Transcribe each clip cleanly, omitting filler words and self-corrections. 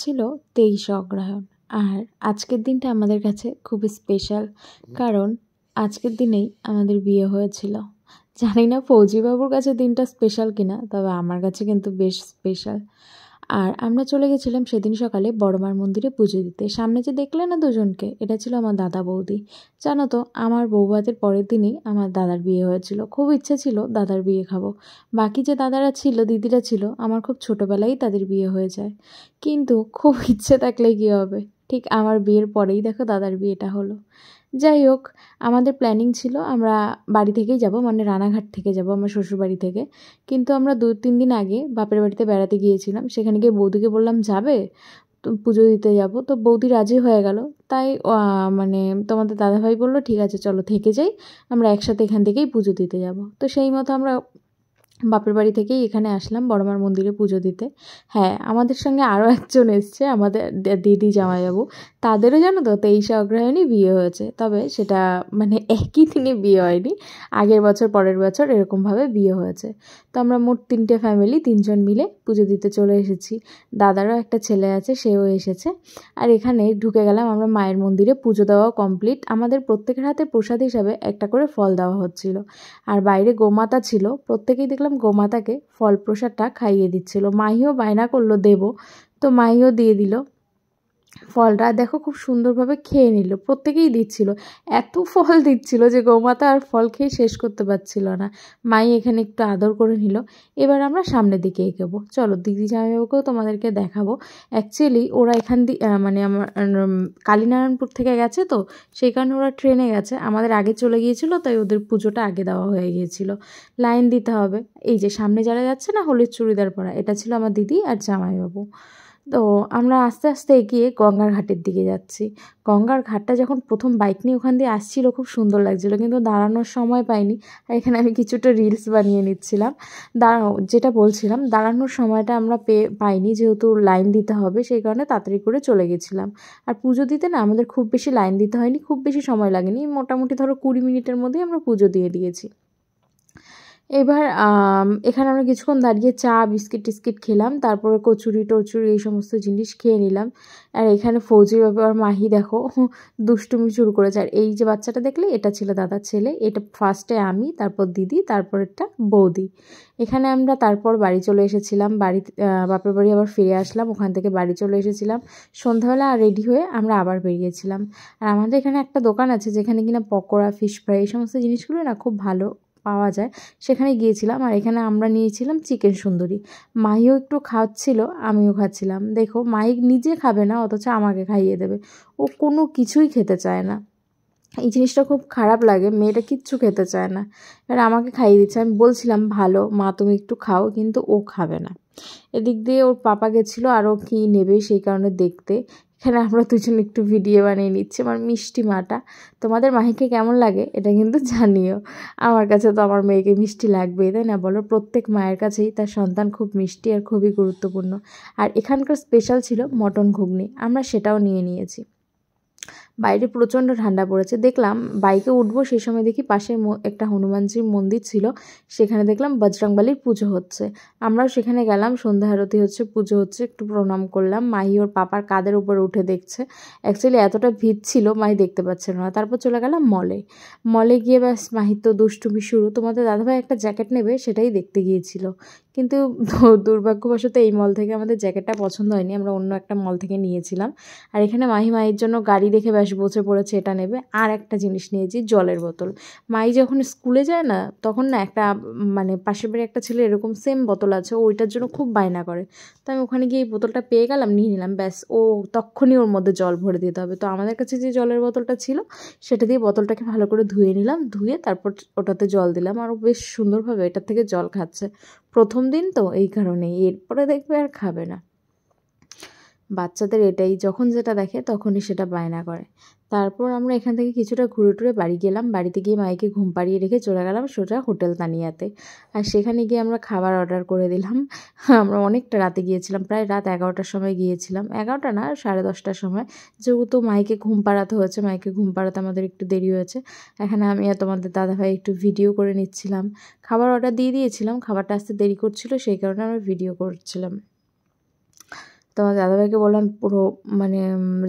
ছিল 23 অগ্রহায়ণ। আর আজকের দিনটা আমাদের কাছে খুবই স্পেশাল, কারণ আজকের দিনেই আমাদের বিয়ে হয়েছিল। জানি না ফৌজিবাবুর কাছে দিনটা স্পেশাল কিনা, তবে আমার কাছে কিন্তু বেশ স্পেশাল। আর আমরা চলে গেছিলাম সেদিন সকালে বড়মার মন্দিরে পুজো দিতে। সামনে যে দেখলে না দুজনকে, এটা ছিল আমার দাদা বৌদি। জানো তো, আমার বৌভাতের পরের দিনই আমার দাদার বিয়ে হয়েছিল। খুব ইচ্ছে ছিল দাদার বিয়ে খাবো। বাকি যে দাদারা ছিল, দিদিরা ছিল, আমার খুব ছোটোবেলায় তাদের বিয়ে হয়ে যায়। কিন্তু খুব ইচ্ছে থাকলে কী হবে, ঠিক আমার বিয়ের পরেই দেখো দাদার বিয়েটা হলো। যাই হোক, আমাদের প্ল্যানিং ছিল আমরা বাড়ি থেকেই যাব, মানে রানাঘাট থেকে যাব, আমার শ্বশুরবাড়ি থেকে। কিন্তু আমরা 2-3 দিন আগে বাপের বাড়িতে বেড়াতে গিয়েছিলাম। সেখানে গিয়ে বৌদিকে বললাম যাবে, তো পুজো দিতে যাব। তো বৌদি রাজি হয়ে গেল। তাই মানে তোমাদের দাদাভাই বললো ঠিক আছে চলো থেকে যাই, আমরা একসাথে এখান থেকেই পুজো দিতে যাব। তো সেই মতো আমরা বাপের বাড়ি থেকেই এখানে আসলাম বড়মার মন্দিরে পুজো দিতে। হ্যাঁ, আমাদের সঙ্গে আরও একজন এসছে, আমাদের দিদি জামাইবাবু। তাদেরও জানো তো 23 অগ্রহায়ণই বিয়ে হয়েছে, তবে সেটা মানে একই দিনে বিয়ে হয়নি, আগের বছর পরের বছর এরকমভাবে বিয়ে হয়েছে। তো আমরা মোট 3টে ফ্যামিলি 3জন মিলে পুজো দিতে চলে এসেছি। দাদারও একটা ছেলে আছে, সেও এসেছে। আর এখানে ঢুকে গেলাম আমরা মায়ের মন্দিরে। পুজো দেওয়া কমপ্লিট। আমাদের প্রত্যেকের হাতে প্রসাদ হিসাবে একটা করে ফল দেওয়া হচ্ছিল। আর বাইরে গোমাতা ছিল, প্রত্যেকেই দেখলাম গোমাতাকে ফল প্রসাদটা খাইয়ে দিচ্ছিল। মাহিও বায়না করলো দেবো, তো মাহিও দিয়ে দিল ফলটা। দেখো খুব সুন্দরভাবে খেয়ে নিল, প্রত্যেকেই দিচ্ছিল। এত ফল দিচ্ছিল যে গোমাতা আর ফল খেয়ে শেষ করতে পারছিল না। মাই এখানে একটু আদর করে নিল। এবার আমরা সামনের দিকে এগোবো। চলো দিদি জামাইবাবুকেও তোমাদেরকে দেখাবো। অ্যাকচুয়ালি ওরা এখান দিয়ে মানে আমার কালীনারায়ণপুর থেকে গেছে, তো সেই কারণে ওরা ট্রেনে গেছে, আমাদের আগে চলে গিয়েছিল, তাই ওদের পুজোটা আগে দেওয়া হয়ে গিয়েছিল। লাইন দিতে হবে। এই যে সামনে যারা যাচ্ছে না হলুদ চুড়িদার পরা, এটা ছিল আমার দিদি আর জামাইবাবু। তো আমরা আস্তে আস্তে এগিয়ে গঙ্গার ঘাটের দিকে যাচ্ছি। গঙ্গার ঘাটটা যখন প্রথম বাইক নিয়ে ওখান দিয়ে আসছিল খুব সুন্দর লাগছিলো, কিন্তু দাঁড়ানোর সময় পাইনি। আর এখানে আমি কিছুটা রিলস বানিয়ে নিচ্ছিলাম। যেটা বলছিলাম, দাঁড়ানোর সময়টা আমরা পাইনি, যেহেতু লাইন দিতে হবে, সেই কারণে তাড়াতাড়ি করে চলে গেছিলাম। আর পুজো দিতে না আমাদের খুব বেশি লাইন দিতে হয়নি, খুব বেশি সময় লাগেনি, মোটামুটি ধরো 20 মিনিটের মধ্যেই আমরা পুজো দিয়ে দিয়েছি। এবার এখানে আমরা কিছুক্ষণ দাঁড়িয়ে চা বিস্কিট টিস্কিট খেলাম, তারপরে কচুরি টচুরি এই সমস্ত জিনিস খেয়ে নিলাম। আর এখানে ফৌজি বাবু আর মাহি দেখো দুষ্টুমি শুরু করেছে। আর এই যে বাচ্চাটা দেখলে, এটা ছিল দাদার ছেলে। এটা ফার্স্টে আমি, তারপর দিদি, তারপর একটা বৌদি। এখানে আমরা তারপর বাড়ি চলে এসেছিলাম। বাপের বাড়ি আবার ফিরে আসলাম, ওখান থেকে বাড়ি চলে এসেছিলাম। সন্ধ্যাবেলা রেডি হয়ে আমরা আবার বেরিয়েছিলাম। আর আমাদের এখানে একটা দোকান আছে যেখানে কিনা পকোড়া, ফিশ ফ্রাই এই সমস্ত জিনিসগুলো না খুব ভালো পাওয়া যায়, সেখানে গিয়েছিলাম। আর এখানে আমরা নিয়েছিলাম চিকেন সুন্দরী। মাহিও একটু খাচ্ছিল, আমিও খাচ্ছিলাম। দেখো মাহি নিজে খাবে না, অথচ আমাকে খাইয়ে দেবে। ও কোনো কিছুই খেতে চায় না। এই জিনিসটা খুব খারাপ লাগে, মেয়েটা কিচ্ছু খেতে চায় না, এবার আমাকে খাইয়ে দিচ্ছে। আমি বলছিলাম ভালো মা তুমি একটু খাও, কিন্তু ও খাবে না। এদিক দিয়ে ওর পাপা গেছিলো আরও কী নেবে সেই কারণে দেখতে। এখানে আমরা দুজন একটু ভিডিও বানিয়ে নিচ্ছি। আমার মিষ্টি মাটা। তোমাদের মাহিকে কেমন লাগে এটা কিন্তু জানিও। আমার কাছে তো আমার মেয়েকে মিষ্টি লাগবেই, তাই না বলো? প্রত্যেক মায়ের কাছেই তার সন্তান খুব মিষ্টি আর খুবই গুরুত্বপূর্ণ। আর এখানকার স্পেশাল ছিল মটন ঘুগনি, আমরা সেটাও নিয়েছি। বাইরে প্রচণ্ড ঠান্ডা পড়েছে। দেখলাম বাইকে উঠবো, সেই সময় দেখি পাশে একটা হনুমানজির মন্দির ছিল, সেখানে দেখলাম বজরংবলীর পুজো হচ্ছে। আমরাও সেখানে গেলাম, সন্ধ্যা আরতি হচ্ছে, পুজো হচ্ছে, একটু প্রণাম করলাম। মাহি ওর পাপার কাঁধের উপরে উঠে দেখছে। অ্যাকচুয়ালি এতটা ভিড় ছিল মাহি দেখতে পাচ্ছিল না। তারপর চলে গেলাম মলে গিয়ে ব্যাস মাহির তো দুষ্টুমি শুরু। তোমাদের দাদাভাই একটা জ্যাকেট নেবে, সেটাই দেখতে গিয়েছিল, কিন্তু দুর্ভাগ্যবশত এই মল থেকে আমাদের জ্যাকেটটা পছন্দ হয়নি, আমরা অন্য একটা মল থেকে নিয়েছিলাম। আর এখানে মাহির জন্য গাড়ি দেখে ব্যাস বসে পড়েছে, এটা নেবে। আর একটা জিনিস নিয়েছি, জলের বোতল। মাহি যখন স্কুলে যায় না, তখন না একটা মানে পাশের বাড়ি একটা ছেলে এরকম সেম বোতল আছে, ওইটার জন্য খুব বায়না করে। তো আমি ওখানে গিয়ে এই বোতলটা পেয়ে গেলাম, নিয়ে নিলাম। ব্যাস ও তখনই ওর মধ্যে জল ভরে দিতে হবে। তো আমাদের কাছে যে জলের বোতলটা ছিল, সেটা দিয়ে বোতলটাকে ভালো করে ধুয়ে নিলাম, ধুয়ে তারপর ওটাতে জল দিলাম। আর ও বেশ সুন্দরভাবে এটার থেকে জল খাচ্ছে। প্রথম দিন তো এই কারণেই, এরপরে দেখবে আর খাবে না। বাচ্চাদের এটাই, যখন যেটা দেখে তখনই সেটা বায়না করে। তারপর আমরা এখান থেকে কিছুটা ঘুরে টুরে বাড়ি গেলাম। বাড়িতে গিয়ে মাইকে ঘুম পাড়িয়ে রেখে চলে গেলাম সোজা হোটেল তানিয়াতে। আর সেখানে গিয়ে আমরা খাবার অর্ডার করে দিলাম। আমরা অনেকটা রাতে গিয়েছিলাম, প্রায় রাত 11টার সময় গিয়েছিলাম। 11টা না, 10:30টার সময়, যেহেতু মাইকে ঘুম পাড়াতে হয়েছে, মাইকে ঘুম পাড়াতে আমাদের একটু দেরি হয়েছে। এখানে আমি আর তোমাদের দাদাভাই একটু ভিডিও করে নিচ্ছিলাম। খাবার অর্ডার দিয়ে দিয়েছিলাম, খাবারটা আসতে দেরি করছিল, সেই কারণে আমরা ভিডিও করছিলাম। তো আমার দাদাভাইকে বললাম পুরো মানে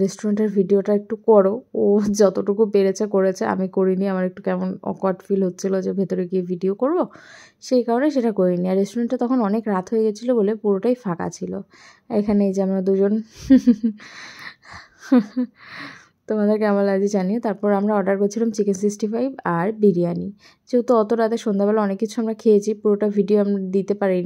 রেস্টুরেন্টের ভিডিওটা একটু করো। ও যতটুকু পেরেছে করেছে, আমি করিনি। আমার একটু কেমন অকওয়ার্ড ফিল হচ্ছিলো যে ভেতরে গিয়ে ভিডিও করব, সেই কারণে সেটা করিনি। আর রেস্টুরেন্টটা তখন অনেক রাত হয়ে গেছিলো বলে পুরোটাই ফাঁকা ছিল। এখানে এই যে আমরা দুজন তোমাদের কেমন লাগছে জানিও। তারপর আমরা অর্ডার করছিলাম চিকেন 65 আর বিরিয়ানি। যেহেতু অত রাতে সন্ধ্যাবেলা অনেক কিছু আমরা খেয়েছি, পুরোটা ভিডিও আমরা দিতে পারিনি।